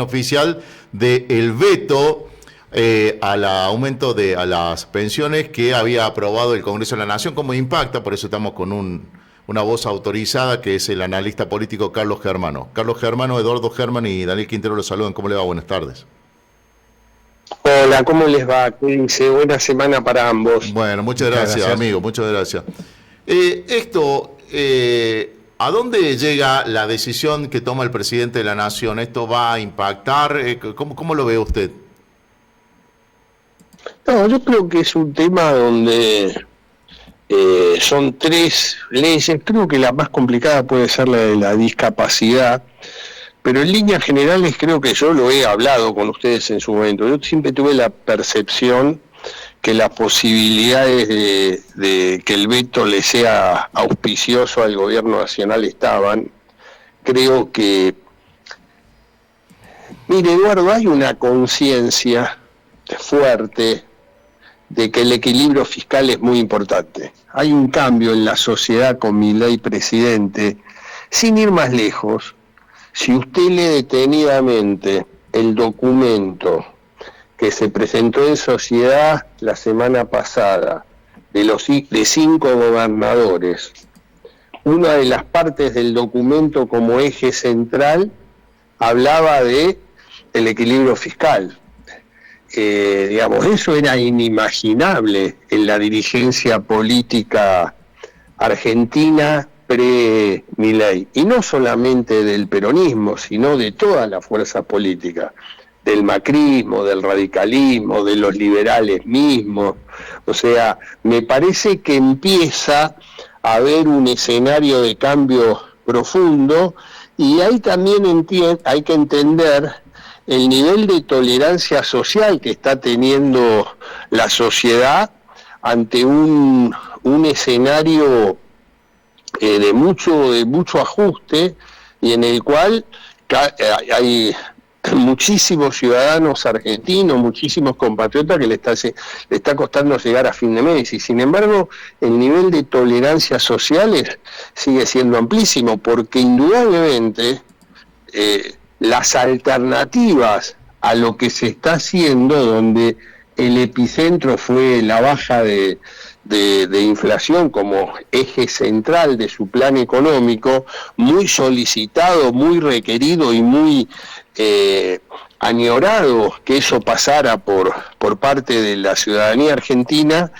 oficial del veto al aumento a las pensiones que había aprobado el Congreso de la Nación. ¿Cómo impacta? Por eso estamos con una voz autorizada, que es el analista político Carlos Germano. Carlos Germano, Eduardo Germán y Daniel Quintero los saludan. ¿Cómo le va? Buenas tardes. Hola, ¿cómo les va? Cuídense, buena semana para ambos. Bueno, muchas gracias, amigo, muchas gracias. ¿A dónde llega la decisión que toma el presidente de la Nación? ¿Esto va a impactar? ¿Cómo lo ve usted? No, yo creo que es un tema donde son 3 leyes. Creo que la más complicada puede ser la de la discapacidad, pero en líneas generales creo que yo lo he hablado con ustedes en su momento. Yo siempre tuve la percepción que las posibilidades de que el veto le sea auspicioso al gobierno nacional estaban. Creo que, mire, Eduardo, hay una conciencia fuerte de que el equilibrio fiscal es muy importante. Hay un cambio en la sociedad con Milei presidente. Sin ir más lejos, si usted lee detenidamente el documento que se presentó en sociedad la semana pasada de 5 gobernadores, una de las partes del documento como eje central hablaba de el equilibrio fiscal. Digamos, eso era inimaginable en la dirigencia política argentina pre-Milei, y no solamente del peronismo, sino de toda la fuerza política, del macrismo, del radicalismo, de los liberales mismos. O sea, me parece que empieza a haber un escenario de cambio profundo, y ahí también hay que entender el nivel de tolerancia social que está teniendo la sociedad ante un escenario de mucho ajuste, y en el cual hay muchísimos ciudadanos argentinos, muchísimos compatriotas que le está costando llegar a fin de mes, y sin embargo el nivel de tolerancia sociales sigue siendo amplísimo, porque indudablemente las alternativas a lo que se está haciendo, donde el epicentro fue la baja de inflación como eje central de su plan económico, muy solicitado, muy requerido y muy añorado que eso pasara por parte de la ciudadanía argentina.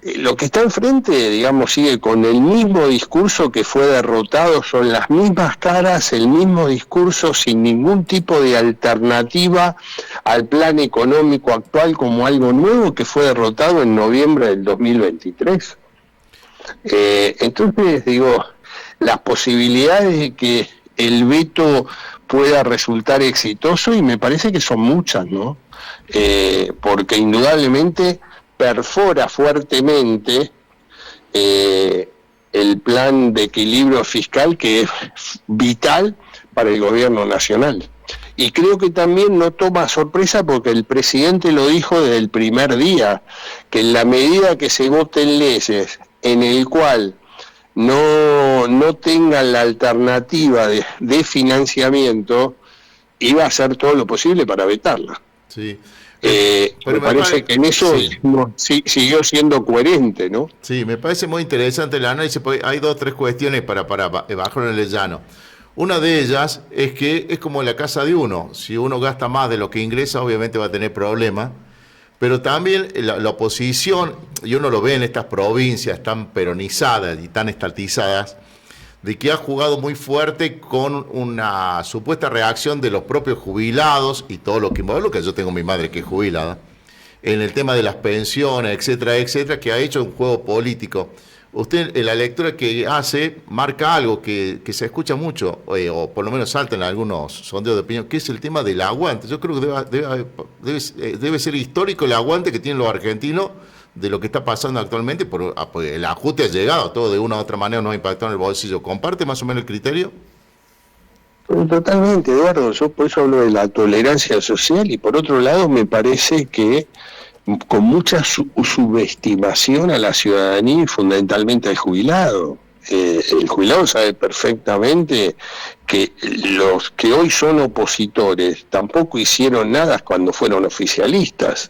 Lo que está enfrente, digamos, sigue con el mismo discurso que fue derrotado, son las mismas caras, el mismo discurso, sin ningún tipo de alternativa al plan económico actual como algo nuevo que fue derrotado en noviembre del 2023. Entonces, digo, las posibilidades de que el veto pueda resultar exitoso, y me parece que son muchas, ¿no? Porque indudablemente perfora fuertemente el plan de equilibrio fiscal, que es vital para el gobierno nacional. Y creo que también no toma sorpresa, porque el presidente lo dijo desde el primer día, que en la medida que se voten leyes en el cual no tengan la alternativa de financiamiento, iba a hacer todo lo posible para vetarla. Sí. Me parece que en eso siguió siendo coherente, ¿no? Sí, me parece muy interesante el análisis, porque hay 2 o 3 cuestiones para bajarlo en el llano. Una de ellas es que es como la casa de uno. Si uno gasta más de lo que ingresa, obviamente va a tener problemas. Pero también la oposición, y uno lo ve en estas provincias tan peronizadas y tan estatizadas, de que ha jugado muy fuerte con una supuesta reacción de los propios jubilados y todo lo que involucra, que yo tengo mi madre que es jubilada, en el tema de las pensiones, etcétera, etcétera, que ha hecho un juego político. Usted, en la lectura que hace, marca algo que se escucha mucho, o por lo menos salta en algunos sondeos de opinión, que es el tema del aguante. Yo creo que debe ser histórico el aguante que tienen los argentinos de lo que está pasando actualmente, porque el ajuste ha llegado, todo de una u otra manera nos ha impactado en el bolsillo. ¿Comparte más o menos el criterio? Totalmente, Eduardo. Yo por eso hablo de la tolerancia social, y por otro lado me parece que con mucha subestimación a la ciudadanía y fundamentalmente al jubilado. El jubilado sabe perfectamente que los que hoy son opositores tampoco hicieron nada cuando fueron oficialistas.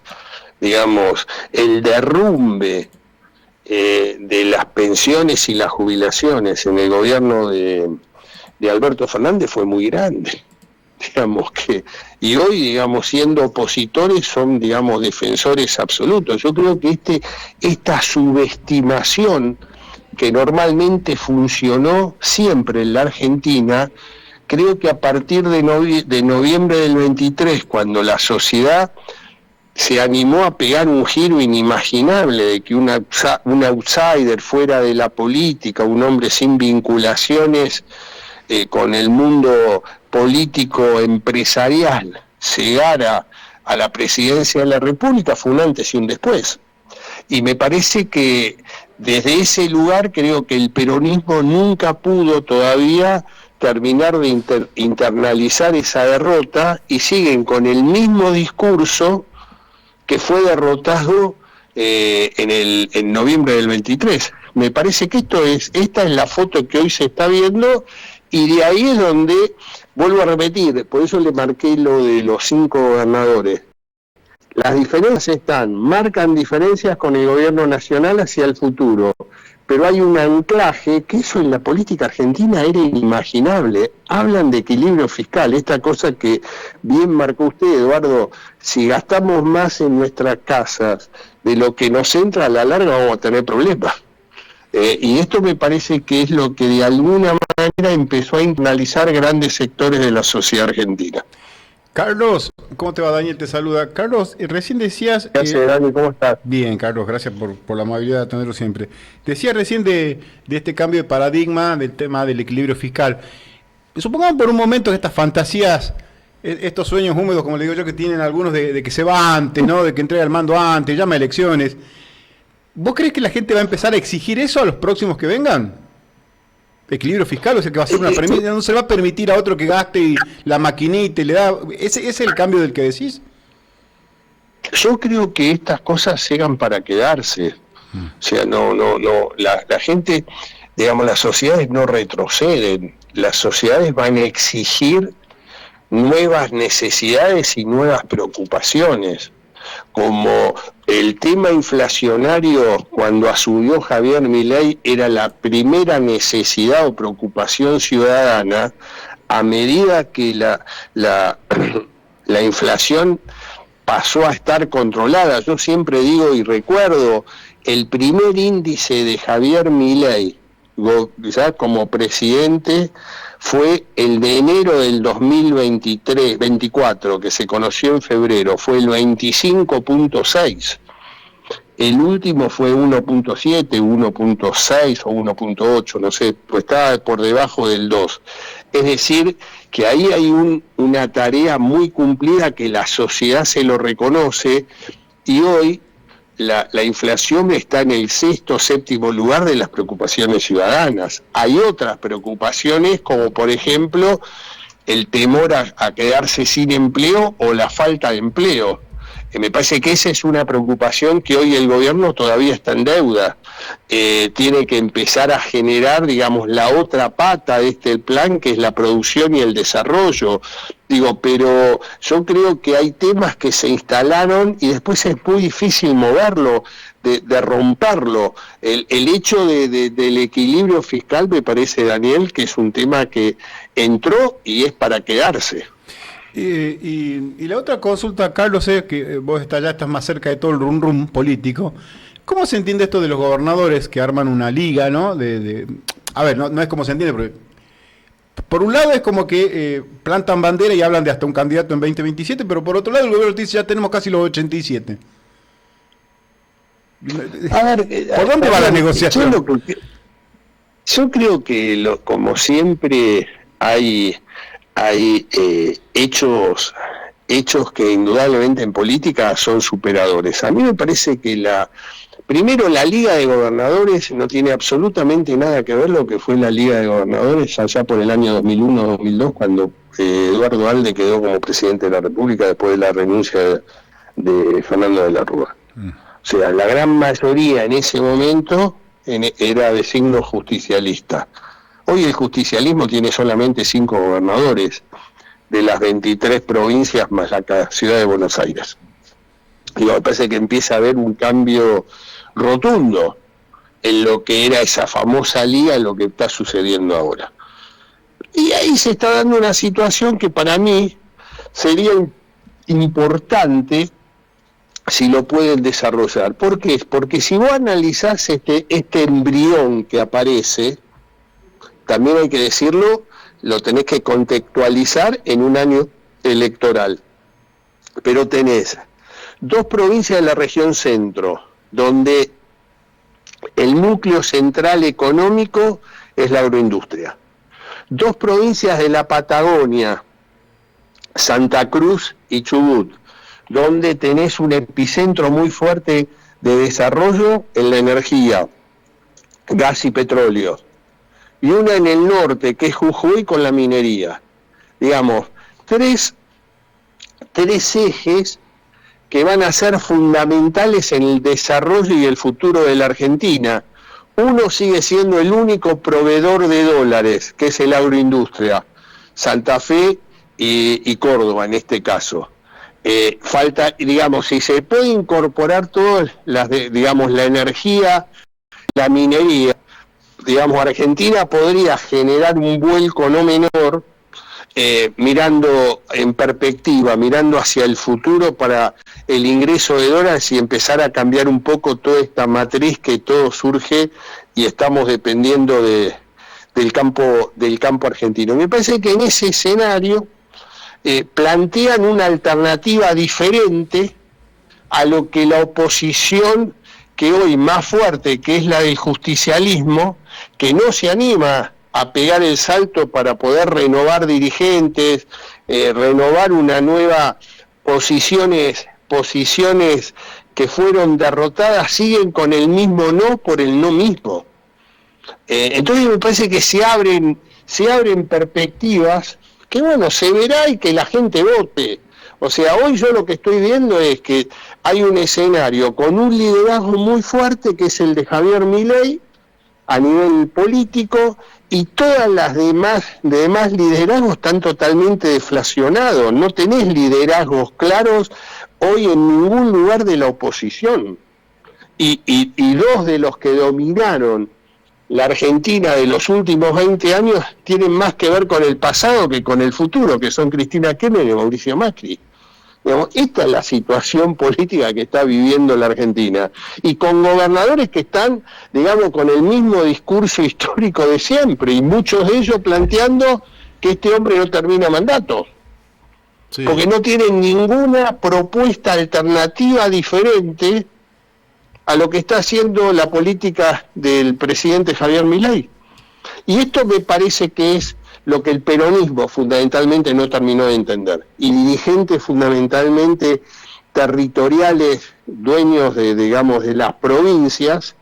Digamos, el derrumbe de las pensiones y las jubilaciones en el gobierno de Alberto Fernández fue muy grande. Digamos que, y hoy, digamos, siendo opositores son, digamos, defensores absolutos. Yo creo que esta subestimación que normalmente funcionó siempre en la Argentina, creo que a partir de noviembre del 23, cuando la sociedad se animó a pegar un giro inimaginable de que un outsider fuera de la política, un hombre sin vinculaciones con el mundo político empresarial, llegara a la presidencia de la República, fue un antes y un después. Y me parece que desde ese lugar creo que el peronismo nunca pudo todavía terminar de internalizar esa derrota y siguen con el mismo discurso que fue derrotado en noviembre del 23. Me parece que esta es la foto que hoy se está viendo, y de ahí es donde, vuelvo a repetir, por eso le marqué lo de los 5 gobernadores. Las diferencias marcan diferencias con el gobierno nacional hacia el futuro, pero hay un anclaje que eso en la política argentina era inimaginable. Hablan de equilibrio fiscal, esta cosa que bien marcó usted, Eduardo. Si gastamos más en nuestras casas de lo que nos entra, a la larga vamos a tener problemas. Y esto me parece que es lo que de alguna manera empezó a internalizar grandes sectores de la sociedad argentina. Carlos, ¿cómo te va? Daniel te saluda. Carlos, recién decías... ¿Qué hace, Dani? ¿Cómo estás? Bien, Carlos, gracias por la amabilidad de atenderlo siempre. Decías recién de este cambio de paradigma del tema del equilibrio fiscal. Supongamos por un momento que estas fantasías, estos sueños húmedos, como le digo yo, que tienen algunos de que se va antes, ¿no? De que entrega el mando antes, llama a elecciones. ¿Vos crees que la gente va a empezar a exigir eso a los próximos que vengan? ¿Equilibrio fiscal? O sea, que va a ser una premisa, no se va a permitir a otro que gaste y la maquinita y le da... ¿Ese es el cambio del que decís? Yo creo que estas cosas llegan para quedarse. O sea, la gente, digamos, las sociedades no retroceden, las sociedades van a exigir nuevas necesidades y nuevas preocupaciones. Como el tema inflacionario, cuando asumió Javier Milei, era la primera necesidad o preocupación ciudadana, a medida que la inflación pasó a estar controlada. Yo siempre digo y recuerdo, el primer índice de Javier Milei, ya como presidente, fue el de enero del 2024, que se conoció en febrero, fue el 25.6. El último fue 1.7, 1.6 o 1.8, no sé, pues estaba por debajo del 2. Es decir, que ahí hay una tarea muy cumplida que la sociedad se lo reconoce, y hoy la inflación está en el 6º o 7º lugar de las preocupaciones ciudadanas. Hay otras preocupaciones, como por ejemplo el temor a quedarse sin empleo o la falta de empleo. Me parece que esa es una preocupación que hoy el gobierno todavía está en deuda. Tiene que empezar a generar, digamos, la otra pata de este plan, que es la producción y el desarrollo. Pero yo creo que hay temas que se instalaron y después es muy difícil moverlo, de romperlo. El hecho del equilibrio fiscal me parece, Daniel, que es un tema que entró y es para quedarse. Y la otra consulta, Carlos, es que vos estás más cerca de todo el rum político. ¿Cómo se entiende esto de los gobernadores que arman una liga, ¿no? A ver, no es como se entiende, pero por un lado es como que plantan bandera y hablan de hasta un candidato en 2027, pero por otro lado el gobierno dice ya tenemos casi los 87. A ver, ¿por dónde va la negociación? Yo creo que como siempre hay hechos que indudablemente en política son superadores. A mí me parece que primero la Liga de Gobernadores no tiene absolutamente nada que ver lo que fue la Liga de Gobernadores allá por el año 2001-2002, cuando Eduardo Alde quedó como presidente de la República después de la renuncia de Fernando de la Rúa. O sea, la gran mayoría en ese momento era de signo justicialista. Hoy el justicialismo tiene solamente 5 gobernadores de las 23 provincias más la ciudad de Buenos Aires. Y me parece que empieza a haber un cambio rotundo en lo que era esa famosa liga, en lo que está sucediendo ahora. Y ahí se está dando una situación que para mí sería importante si lo pueden desarrollar. ¿Por qué? Porque si vos analizás este embrión que aparece, también hay que decirlo, lo tenés que contextualizar en un año electoral. Pero tenés 2 provincias de la región centro, donde el núcleo central económico es la agroindustria. 2 provincias de la Patagonia, Santa Cruz y Chubut, donde tenés un epicentro muy fuerte de desarrollo en la energía, gas y petróleo. Y una en el norte, que es Jujuy, con la minería. Digamos, tres ejes que van a ser fundamentales en el desarrollo y el futuro de la Argentina. Uno sigue siendo el único proveedor de dólares, que es el agroindustria, Santa Fe y Córdoba en este caso. Falta, digamos, si se puede incorporar todas las, digamos, la energía, la minería, digamos, Argentina podría generar un vuelco no menor, mirando en perspectiva, mirando hacia el futuro para el ingreso de dólares y empezar a cambiar un poco toda esta matriz que todo surge y estamos dependiendo del campo argentino. Me parece que en ese escenario plantean una alternativa diferente a lo que la oposición, que hoy más fuerte, que es la del justicialismo, que no se anima a pegar el salto para poder renovar dirigentes, renovar una nueva posiciones que fueron derrotadas, siguen con el mismo no por el no mismo. Entonces me parece que se abren perspectivas que bueno, se verá y que la gente vote. O sea, hoy yo lo que estoy viendo es que hay un escenario con un liderazgo muy fuerte que es el de Javier Milei a nivel político, y todas las demás liderazgos están totalmente deflacionados. No tenés liderazgos claros hoy en ningún lugar de la oposición. Y 2 de los que dominaron la Argentina de los últimos 20 años tienen más que ver con el pasado que con el futuro, que son Cristina Kirchner y Mauricio Macri. Digamos, esta es la situación política que está viviendo la Argentina, y con gobernadores que están, digamos, con el mismo discurso histórico de siempre, y muchos de ellos planteando que este hombre no termina mandato, sí, porque no tienen ninguna propuesta alternativa diferente a lo que está haciendo la política del presidente Javier Milei. Y esto me parece que es lo que el peronismo fundamentalmente no terminó de entender. Y dirigentes fundamentalmente territoriales, dueños de, digamos, de las provincias,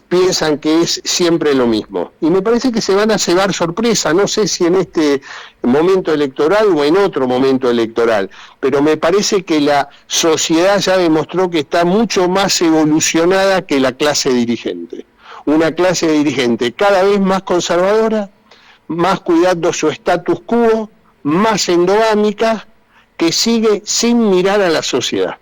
piensan que es siempre lo mismo. Y me parece que se van a llevar sorpresa, no sé si en este momento electoral o en otro momento electoral, pero me parece que la sociedad ya demostró que está mucho más evolucionada que la clase dirigente. Una clase dirigente cada vez más conservadora, más cuidando su status quo, más endogámica, que sigue sin mirar a la sociedad.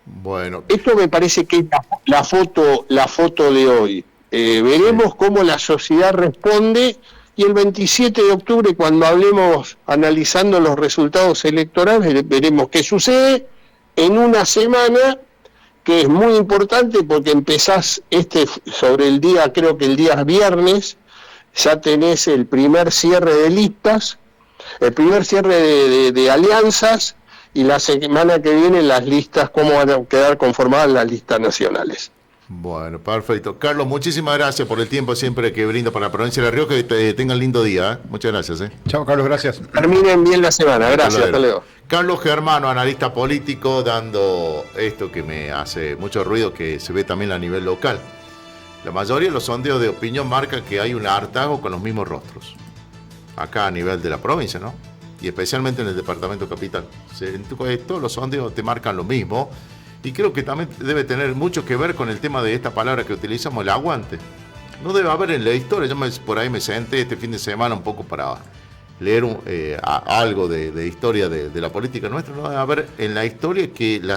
Bueno, esto me parece que es la foto de hoy. Veremos cómo la sociedad responde, y el 27 de octubre, cuando hablemos analizando los resultados electorales, veremos qué sucede en una semana que es muy importante, porque empezás sobre el día, creo que el día viernes, ya tenés el primer cierre de listas, el primer cierre de alianzas, y la semana que viene las listas, cómo van a quedar conformadas las listas nacionales. Bueno, perfecto. Carlos, muchísimas gracias por el tiempo siempre que brinda para la provincia de La Rioja, que tengan lindo día. Muchas gracias. Chao, Carlos, gracias. Terminen bien la semana, gracias, hasta luego. Carlos Germano, analista político, dando esto que me hace mucho ruido, que se ve también a nivel local. La mayoría de los sondeos de opinión marcan que hay un hartazgo con los mismos rostros, acá a nivel de la provincia, ¿no? Y especialmente en el departamento capital. Todos los sondeos te marcan lo mismo, Y creo que también debe tener mucho que ver con el tema de esta palabra que utilizamos, el aguante. No debe haber en la historia, por ahí me senté este fin de semana un poco para leer algo de historia de la política nuestra, no debe haber en la historia que la